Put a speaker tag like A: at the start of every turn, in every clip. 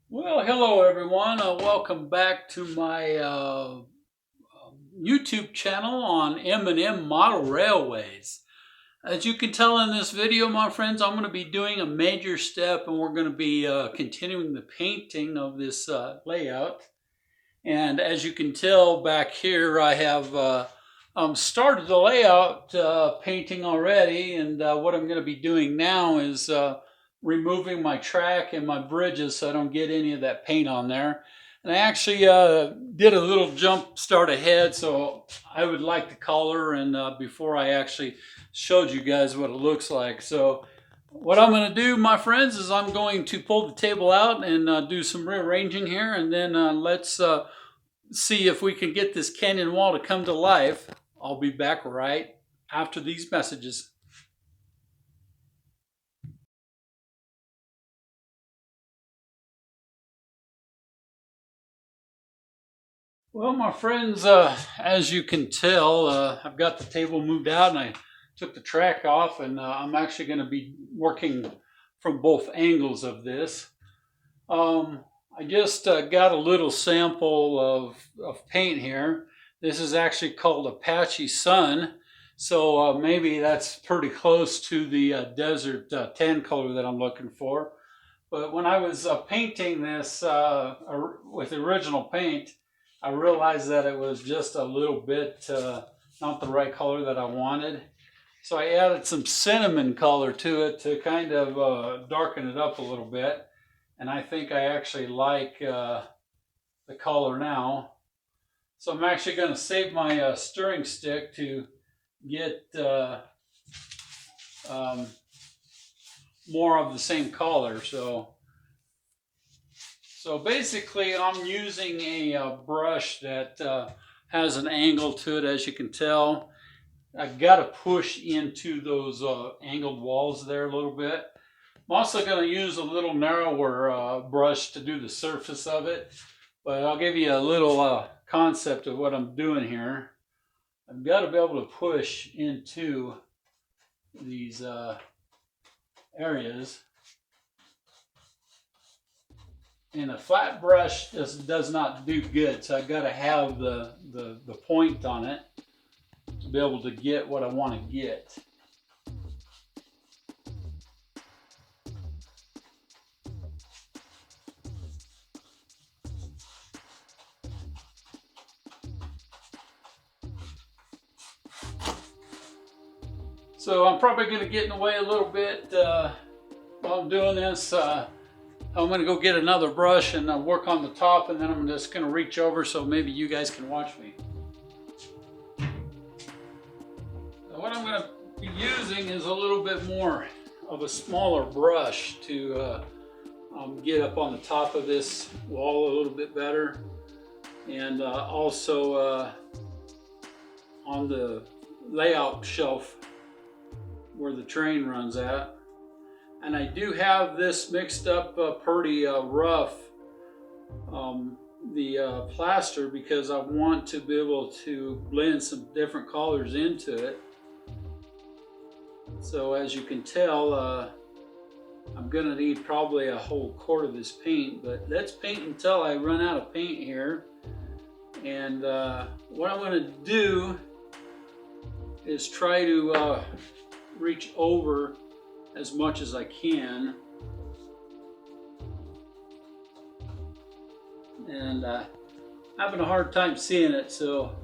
A: Well, hello everyone. Welcome back to my YouTube channel on M&M Model Railways. As you can tell in this video, my friends, I'm going to be doing a major step, and we're going to be continuing the painting of this layout. And as you can tell back here, I have started the layout painting already, and what I'm going to be doing now is removing my track and my bridges so I don't get any of that paint on there. And I actually did a little jump start ahead, so I would like the color and before I actually showed you guys what it looks like. So what I'm going to do, my friends, is I'm going to pull the table out and do some rearranging here, and then let's see if we can get this canyon wall to come to life. I'll be back right after these messages. Well, my friends, as you can tell, I've got the table moved out and I took the track off, and I'm actually going to be working from both angles of this. I just got a little sample of paint here. This is actually called Apache Sun, so maybe that's pretty close to the desert tan color that I'm looking for. But when I was painting this with original paint, I realized that it was just a little bit not the right color that I wanted. So I added some cinnamon color to it to kind of darken it up a little bit. And I think I actually like the color now. So I'm actually going to save my stirring stick to get more of the same color. So basically I'm using a brush that has an angle to it, as you can tell. I've got to push into those angled walls there a little bit. I'm also going to use a little narrower brush to do the surface of it, but I'll give you a little concept of what I'm doing here. I've got to be able to push into these areas, and a flat brush does not do good, so I've got to have the point on it to be able to get what I want to get. So I'm probably going to get in the way a little bit while I'm doing this. I'm going to go get another brush and work on the top, and then I'm just going to reach over so maybe you guys can watch me. So what I'm going to be using is a little bit more of a smaller brush to get up on the top of this wall a little bit better, and also on the layout shelf where the train runs at. And I do have this mixed up pretty rough, the plaster, because I want to be able to blend some different colors into it. So as you can tell, I'm gonna need probably a whole quart of this paint, but let's paint until I run out of paint here. And what I'm gonna do is try to reach over as much as I can, and having a hard time seeing it, so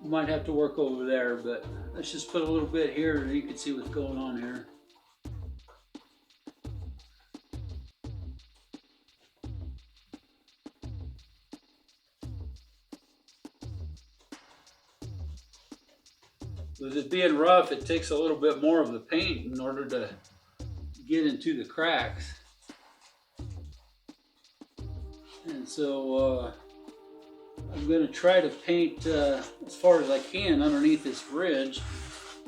A: I might have to work over there, but let's just put a little bit here and you can see what's going on here. With it being rough, it takes a little bit more of the paint in order to get into the cracks. And so I'm going to try to paint as far as I can underneath this ridge.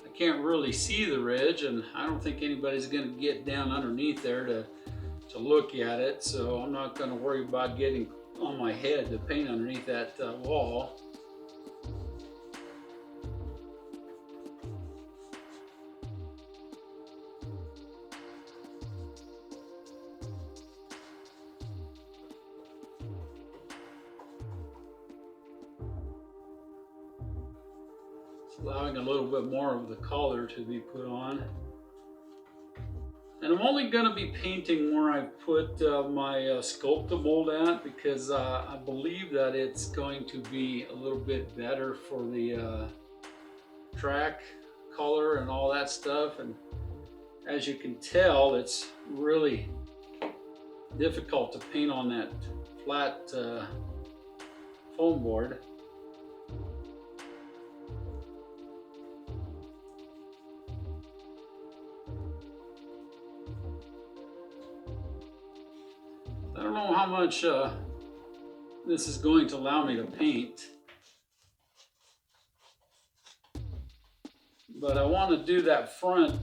A: I can't really see the ridge, and I don't think anybody's going to get down underneath there to look at it, so I'm not going to worry about getting on my head to paint underneath that wall. allowing a little bit more of the color to be put on. And I'm only going to be painting where I put my Sculpta mold at, because I believe that it's going to be a little bit better for the track color and all that stuff. And as you can tell, it's really difficult to paint on that flat foam board. I don't know how much this is going to allow me to paint, but I want to do that front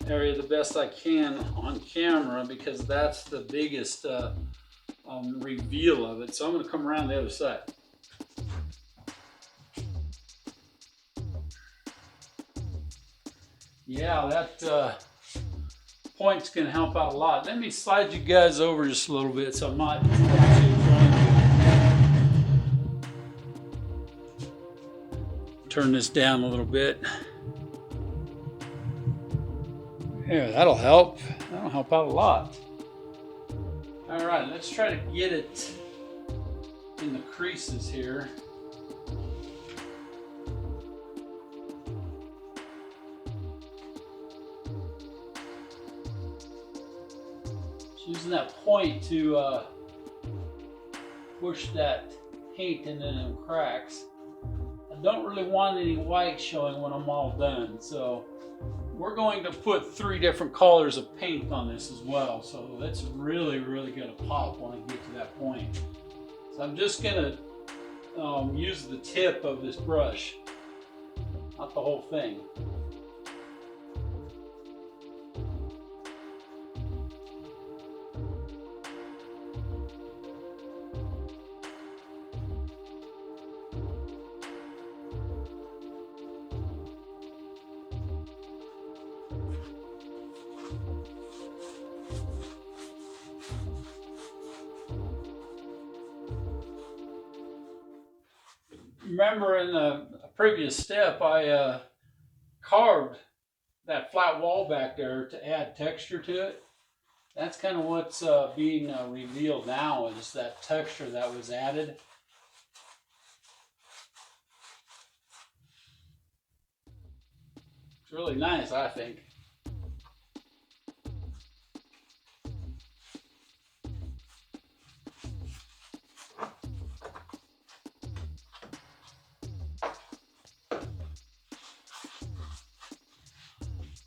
A: area the best I can on camera, because that's the biggest reveal of it. So I'm going to come around the other side. Yeah, that point's going to help out a lot. Let me slide you guys over just a little bit so I'm not turn this down a little bit. Yeah, that'll help. That'll help out a lot. All right, let's try to get it in the creases here. Using that point to push that paint into them cracks. I don't really want any white showing when I'm all done, so we're going to put 3 different colors of paint on this as well, so that's really going to pop when I get to that point. So I'm just going to use the tip of this brush, not the whole thing. Remember in the previous step, I carved that flat wall back there to add texture to it. That's kind of what's being revealed now, is that texture that was added. It's really nice, I think.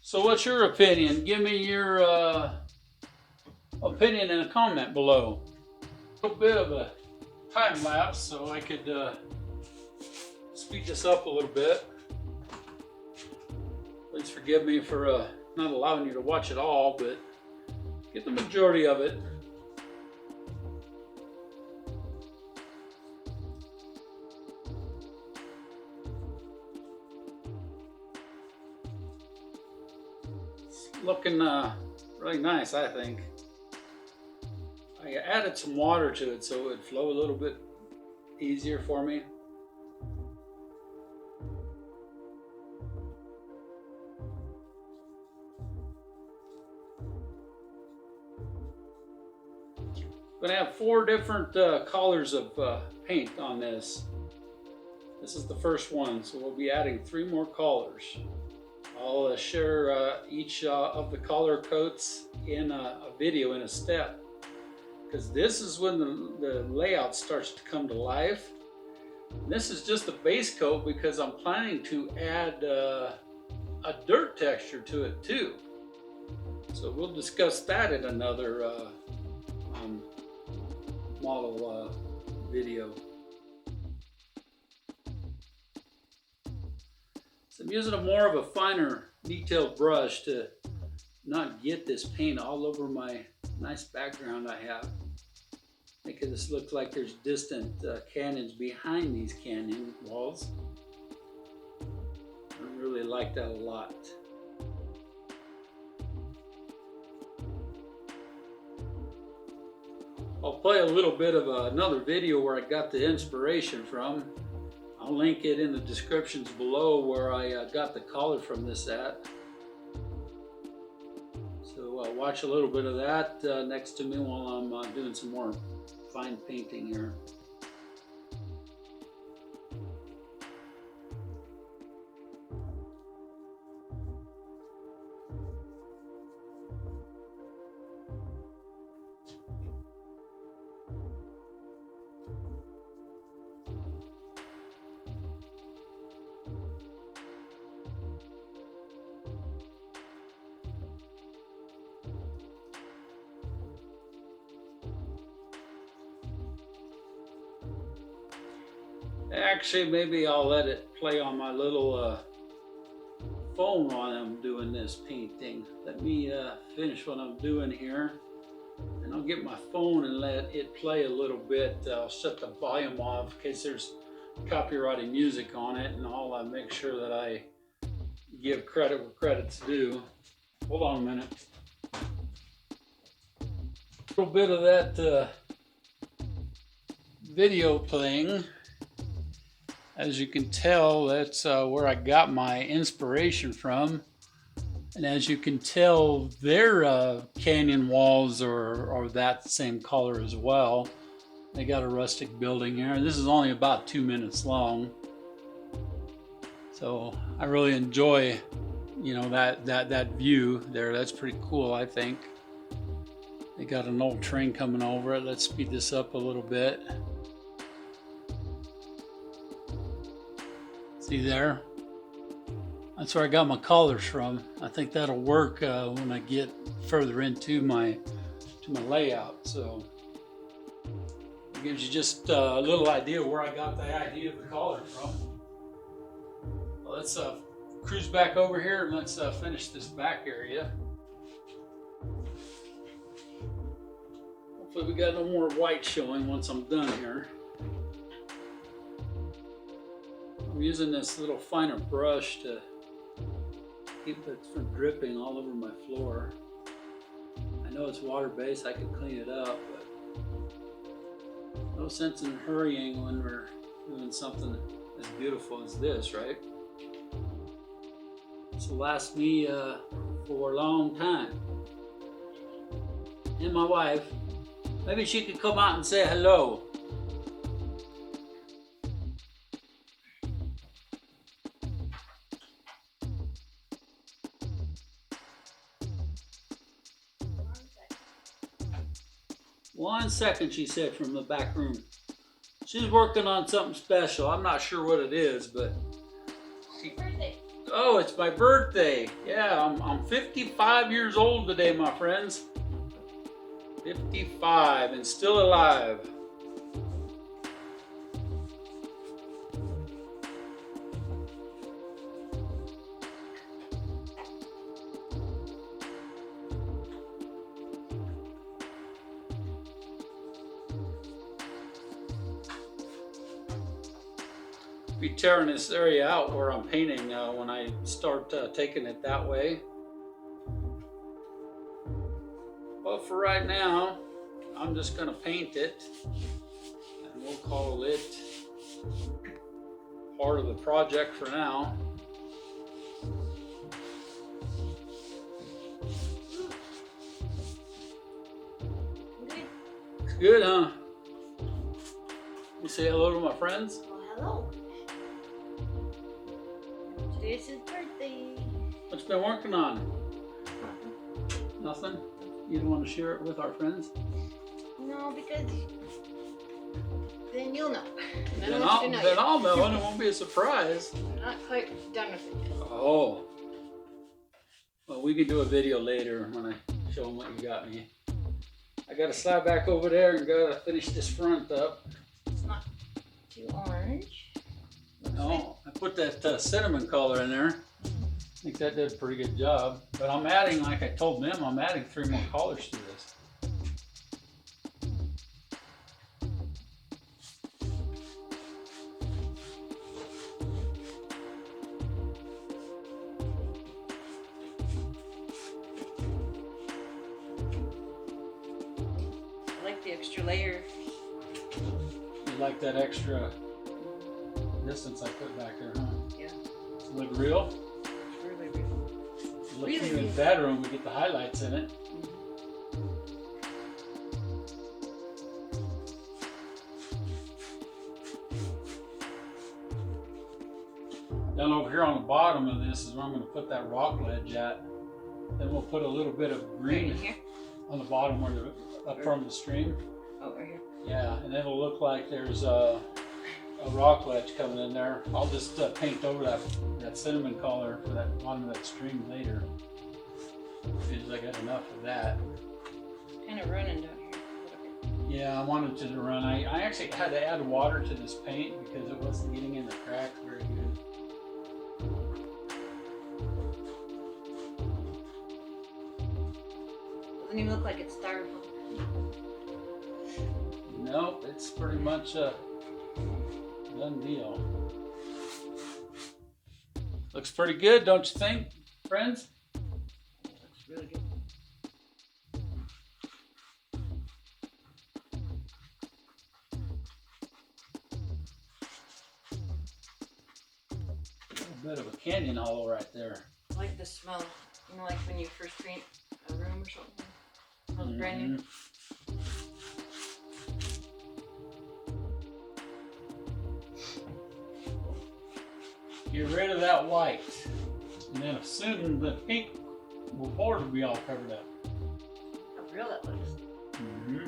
A: So what's your opinion? Give me your opinion in a comment below. A little bit of a time lapse so I could speed this up a little bit. Please forgive me for not allowing you to watch it all, but get the majority of it. Looking really nice, I think. I added some water to it so it would flow a little bit easier for me. I'm going to have 4 different colors of paint on this. This is the first one, so we'll be adding 3 more colors. I'll share each of the color coats in a video in a step, because this is when the layout starts to come to life. This is just the base coat because I'm planning to add a dirt texture to it too. So we'll discuss that in another model video. So I'm using more of a finer detailed brush to not get this paint all over my nice background I have. Making this look like there's distant canyons behind these canyon walls. I really like that a lot. I'll play a little bit of another video where I got the inspiration from. I I'll link it in the descriptions below where I got the color from this at. So watch a little bit of that next to me while I'm doing some more fine painting here. Actually, maybe I'll let it play on my little phone while I'm doing this painting. Let me finish what I'm doing here, and I'll get my phone and let it play a little bit. I'll set the volume off in case there's copyrighted music on it, and I'll make sure that I give credit where credit's due. Hold on a minute. A little bit of that video playing. As you can tell, that's where I got my inspiration from. And as you can tell, their canyon walls are that same color as well. They got a rustic building here. This is only about 2 minutes long. So I really enjoy, you know, that view there. That's pretty cool, I think. They got an old train coming over it. Let's speed this up a little bit. See there? That's where I got my colors from. I think that'll work when I get further into my layout. So it gives you just a little idea where I got the idea of the color from. Well, let's cruise back over here and let's finish this back area. Hopefully we got no more white showing once I'm done here. I'm using this little finer brush to keep it from dripping all over my floor. I know it's water-based, I can clean it up, but no sense in hurrying when we're doing something as beautiful as this, right? This will last me for a long time. And my wife, maybe she could come out and say hello. One second, she said from the back room. She's working on something special. I'm not sure what it is, but
B: Birthday.
A: Oh, it's my birthday. Yeah, I'm 55 years old today, my friends. 55 and still alive. Be tearing this area out where I'm painting when I start taking it that way. But for right now, I'm just going to paint it, and we'll call it part of the project for now.
B: Good.
A: It's good, huh? You say hello to my friends?
B: Well, hello. Today's his birthday.
A: What you been working on? Nothing? You don't want to share it with our friends?
B: No, because then you'll know.
A: Then I'll know, and it won't be a surprise.
B: I'm not quite done with it yet.
A: Oh. Well, we can do a video later when I show them what you got me. I got to slide back over there and go to finish this front up.
B: It's not too orange.
A: No, I put that cinnamon color in there. I think that did a pretty good job. But I'm adding, like I told them, I'm adding 3 more colors to this.
B: I like the extra layer.
A: You like that extra distance I put back there, huh?
B: Yeah.
A: Look real?
B: It's really real.
A: It looks
B: Really
A: even
B: real.
A: better when we get the highlights in it. Down over here on the bottom of this is where I'm going to put that rock ledge at. Then we'll put a little bit of
B: Right
A: green
B: in here?
A: on the bottom where the up from the stream.
B: Oh, right here.
A: Yeah, and it'll look like there's a rock ledge coming in there. I'll just paint over that cinnamon color for that bottom of that stream later. Because I got enough of that.
B: Kind of running down here.
A: Yeah, I wanted to run. I actually had to add water to this paint because it wasn't getting in the cracks very good.
B: Doesn't even look like it's styrofoam.
A: Nope, it's pretty much a done deal. Looks pretty good, don't you think, friends?
B: Looks really good.
A: A bit of a canyon hollow right there.
B: I like the smell. You know, like when you first paint a room or something. It smells brand new.
A: Get rid of that white. And then soon the pink border will be all covered up.
B: How real that looks.
A: Mm-hmm.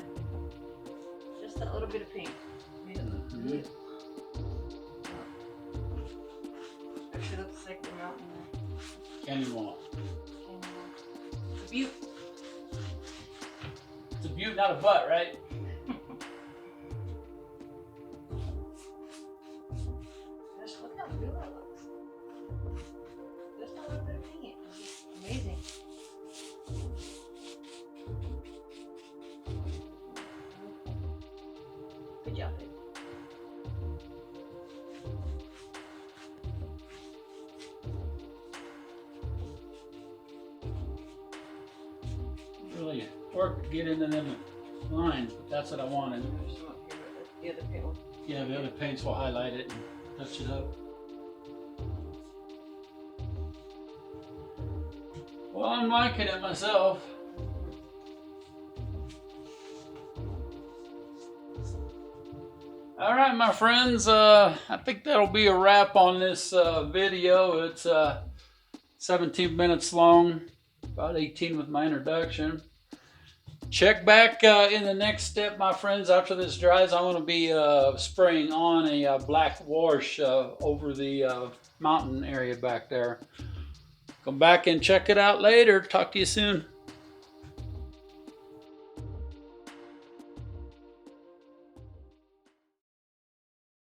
B: Just that little bit of pink. Made it look
A: Mhm.
B: good. Actually looks like the mountain there.
A: Canyon wall.
B: The butte.
A: It's a butte, not a butt, right?
B: Just look how real that looks. Just a little bit of paint. Amazing. Good job, babe.
A: Really work to get into them lines, but that's what I wanted.
B: There's some up here, but the other paint will.
A: Yeah, the other paints will highlight it and touch it up. Well, I'm liking it myself. All right, my friends, I think that'll be a wrap on this video. It's 17 minutes long, about 18 with my introduction. Check back in the next step, my friends. After this dries, I'm going to be spraying on a black wash over the mountain area back there. Come back and check it out later. Talk to you soon.